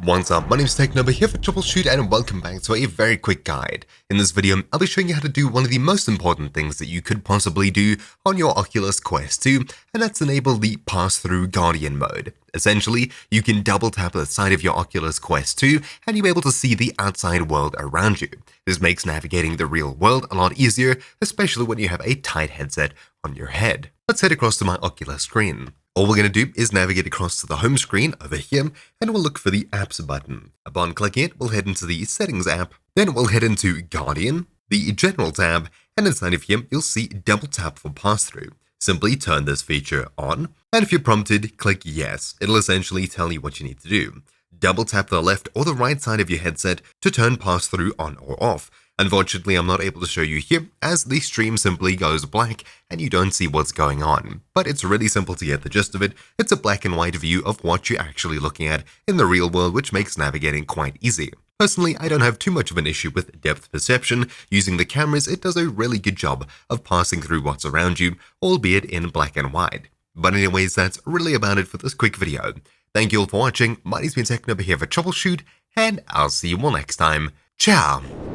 What's up, my name is Technober here for Troubleshoot and welcome back to a very quick guide. In this video, I'll be showing you how to do one of the most important things that you could possibly do on your Oculus Quest 2, and that's enable the Passthrough Guardian mode. Essentially, you can double tap the side of your Oculus Quest 2 and you'll be able to see the outside world around you. This makes navigating the real world a lot easier, especially when you have a tight headset on your head. Let's head across to my Oculus screen. All we're going to do is navigate across to the home screen over here, and we'll look for the Apps button. Upon clicking it, we'll head into the Settings app, then we'll head into Guardian, the General tab, and inside of here, you'll see Double Tap for Passthrough. Simply turn this feature on, and if you're prompted, click Yes. It'll essentially tell you what you need to do. Double tap the left or the right side of your headset to turn Passthrough on or off. Unfortunately, I'm not able to show you here as the stream simply goes black and you don't see what's going on. But it's really simple to get the gist of it. It's a black and white view of what you're actually looking at in the real world, which makes navigating quite easy. Personally, I don't have too much of an issue with depth perception. Using the cameras, it does a really good job of passing through what's around you, albeit in black and white. But anyways, that's really about it for this quick video. Thank you all for watching. My name's been Technober here for Troubleshoot, and I'll see you all next time. Ciao!